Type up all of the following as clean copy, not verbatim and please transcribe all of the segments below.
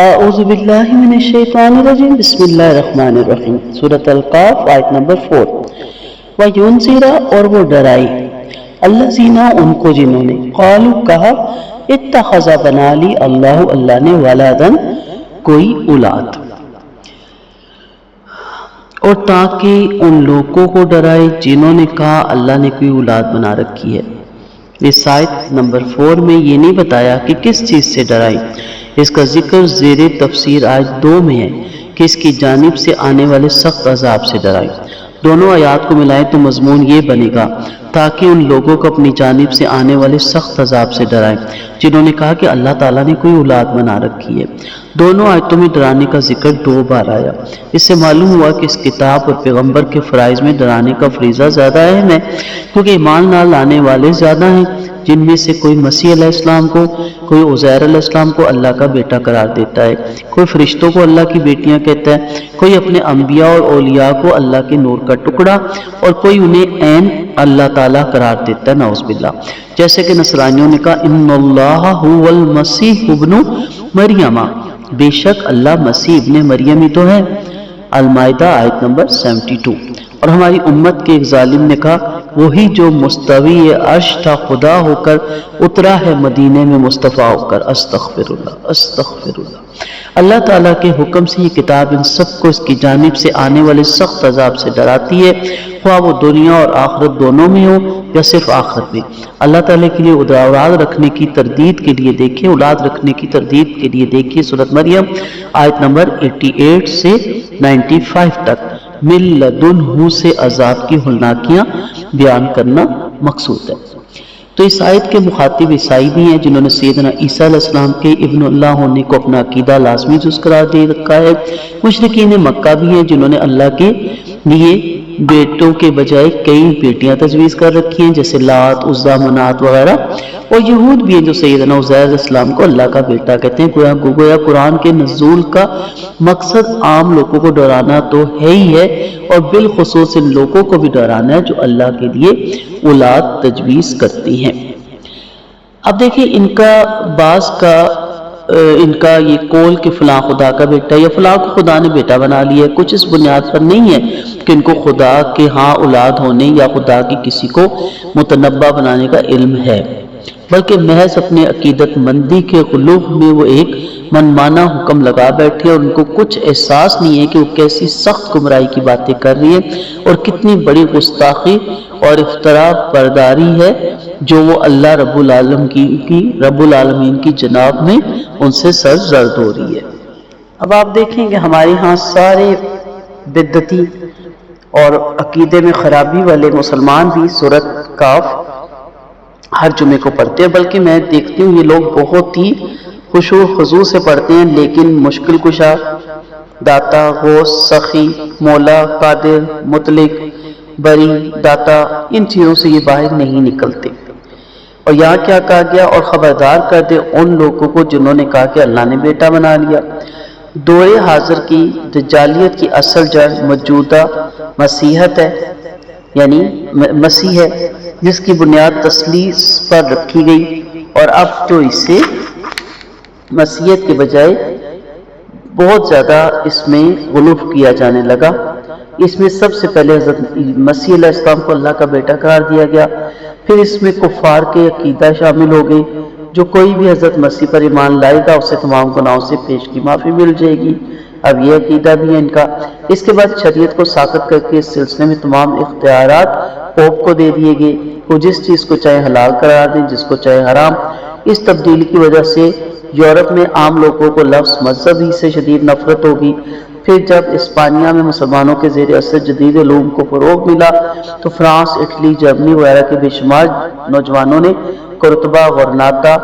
اعوذ باللہ من الشیطان الرجیم بسم اللہ الرحمن الرحیم سورۃ القاف آیت نمبر 4 وَيُنذِرَ اور وہ ڈرائی الذین ان کو جنہوں نے قالوا کہا اتخذ بنا لی اللہ نے ولدن کوئی اولاد، اور تاکہ ان لوگوں کو ڈرائے جنہوں نے کہا اللہ نے کوئی اولاد بنا رکھی ہے۔ اس آیت نمبر 4 میں یہ نہیں بتایا کہ کس چیز سے ڈرائی، اس کا ذکر زیر تفسیر آیت 2 میں ہے کہ اس کی جانب سے آنے والے سخت عذاب سے ڈرائی۔ دونوں آیات کو ملائیں تو مضمون یہ بنے گا تاکہ ان لوگوں کو اپنی جانب سے آنے والے سخت عذاب سے ڈرائیں جنہوں نے کہا کہ اللہ تعالیٰ نے کوئی اولاد بنا رکھی ہے۔ دونوں آیتوں میں ڈرانے کا ذکر 2 بار آیا۔ اس سے معلوم ہوا کہ اس کتاب اور پیغمبر کے فرائض میں ڈرانے کا فریضہ زیادہ اہم ہے، کیونکہ ایمان نہ لانے والے زیادہ ہیں، جن میں سے کوئی مسیح علیہ السلام کو، کوئی عزیر علیہ السلام کو اللہ کا بیٹا قرار دیتا ہے، کوئی فرشتوں کو اللہ کی بیٹیاں کہتا ہے، کوئی اپنے انبیاء اور اولیاء کو اللہ کے نور کا ٹکڑا، اور کوئی انہیں عین اللہ تعالیٰ قرار دیتا ہے، نعوذ باللہ۔ جیسے کہ نصرانیوں نے کہا ان اللہ هو المسیح ابن مریم، بے شک اللہ مسیح ابن مریم ہی تو ہے، المائدہ آیت نمبر 72۔ اور ہماری امت کے ایک ظالم نے کہا وہی جو مستوی عرش تھا خدا ہو کر اترا ہے مدینے میں مصطفیٰ ہو کر، استغفر اللہ استغفر اللہ۔ اللہ تعالیٰ کے حکم سے یہ کتاب ان سب کو اس کی جانب سے آنے والے سخت عذاب سے ڈراتی ہے، خواہ وہ دنیا اور آخرت دونوں میں ہو یا صرف آخرت میں۔ اللہ تعالیٰ کے لیے اولاد رکھنے کی تردید کے لیے دیکھیں، اولاد رکھنے کی تردید کے لیے دیکھیے سورۃ مریم آیت نمبر 88 سے 95 تک۔ من لدنہ سے عذاب کی ہولناکیاں بیان کرنا مقصود ہے۔ تو اس آیت کے مخاطب عیسائی بھی ہیں جنہوں نے سیدنا عیسیٰ علیہ السلام کے ابن اللہ ہونے کو اپنا عقیدہ لازمی جز قرار دے رکھا ہے۔ مشرکین مکہ بھی ہیں جنہوں نے اللہ کے لیے بیٹوں کے بجائے کئی بیٹیاں تجویز کر رکھی ہیں، جیسے لات، عزا، منات وغیرہ۔ اور یہود بھی ہیں جو سیدنا عزیر علیہ السلام کو اللہ کا بیٹا کہتے ہیں۔ گویا قرآن کے نزول کا مقصد عام لوگوں کو ڈرانا تو ہے ہی ہے، اور بالخصوص ان لوگوں کو بھی ڈرانا ہے جو اللہ کے لیے اولاد تجویز کرتی ہیں۔ اب دیکھیں ان کا بعض کا ان کا یہ قول کہ فلاں خدا کا بیٹا یا فلاں کو خدا نے بیٹا بنا لیا ہے، کچھ اس بنیاد پر نہیں ہے کہ ان کو خدا کے ہاں اولاد ہونے یا خدا کی کسی کو متنبع بنانے کا علم ہے، بلکہ محض اپنے عقیدت مندی کے غلوب میں وہ ایک منمانا حکم لگا بیٹھے، اور ان کو کچھ احساس نہیں ہے کہ وہ کیسی سخت گمراہی کی باتیں کر رہی ہے اور کتنی بڑی گستاخی اور افتراء برداری ہے جو وہ اللہ رب العالمین کی جناب میں ان سے سر زرد ہو رہی ہے۔ اب آپ دیکھیں کہ ہمارے ہاں سارے بدعتی اور عقیدے میں خرابی والے مسلمان بھی سورۃ کاف ہر جمعے کو پڑھتے ہیں، بلکہ میں دیکھتی ہوں یہ لوگ بہت ہی خشوع و خضوع سے پڑھتے ہیں، لیکن مشکل کشا، داتا، غوث، سخی، مولا، قادر، مطلق، بری، داتا، ان چیزوں سے یہ باہر نہیں نکلتے۔ اور یہاں کیا کہا گیا، اور خبردار کر دے ان لوگوں کو جنہوں نے کہا کہ اللہ نے بیٹا بنا لیا۔ دور حاضر کی دجالیت کی اصل جڑ موجودہ مسیحت ہے، یعنی مسیح ہے، جس کی بنیاد تثلیث پر رکھی گئی، اور اب تو اسے مسیحیت کے بجائے بہت زیادہ اس میں غلو کیا جانے لگا۔ اس میں سب سے پہلے حضرت مسیح علیہ السلام کو اللہ کا بیٹا قرار دیا گیا، پھر اس میں کفار کے عقیدہ شامل ہو گئے، جو کوئی بھی حضرت مسیح پر ایمان لائے گا اسے تمام گناہوں سے پیش کی معافی مل جائے گی، اب یہ عقیدہ بھی ہے ان کا۔ اس کے بعد شریعت کو ساخت کر کے اس سلسلے میں تمام اختیارات پوپ کو دے دیے گئے، وہ جس چیز کو چاہے حلال قرار دیں، جس کو چاہے حرام۔ اس تبدیلی کی وجہ سے یورپ میں عام لوگوں کو لفظ مذہب ہی سے شدید نفرت ہوگی۔ پھر جب اسپانیہ میں مسلمانوں کے زیر اثر جدید علوم کو فروغ ملا تو فرانس، اٹلی، جرمنی وغیرہ کے بے شمار نوجوانوں نے قرطبہ، غرناطہ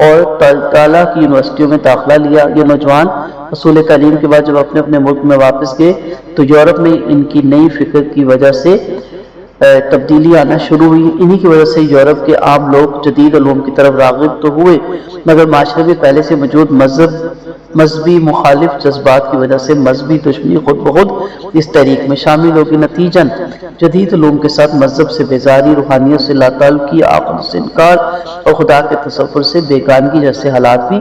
اور طالع کی یونیورسٹیوں میں داخلہ لیا۔ یہ نوجوان حصول تعلیم کے بعد جب اپنے اپنے ملک میں واپس گئے تو یورپ میں ان کی نئی فکر کی وجہ سے تبدیلی آنا شروع ہوئی۔ انہی کی وجہ سے یورپ کے عام لوگ جدید علوم کی طرف راغب تو ہوئے، مگر معاشرے میں پہلے سے موجود مذہبی مخالف جذبات کی وجہ سے مذہبی دشمنی خود بخود اس تحریک میں شامل ہوگی۔ نتیجن جدید علوم کے ساتھ مذہب سے بیزاری، روحانیت سے لا تعلقی، عقل سے انکار اور خدا کے تصور سے بیگانگی جیسے حالات بھی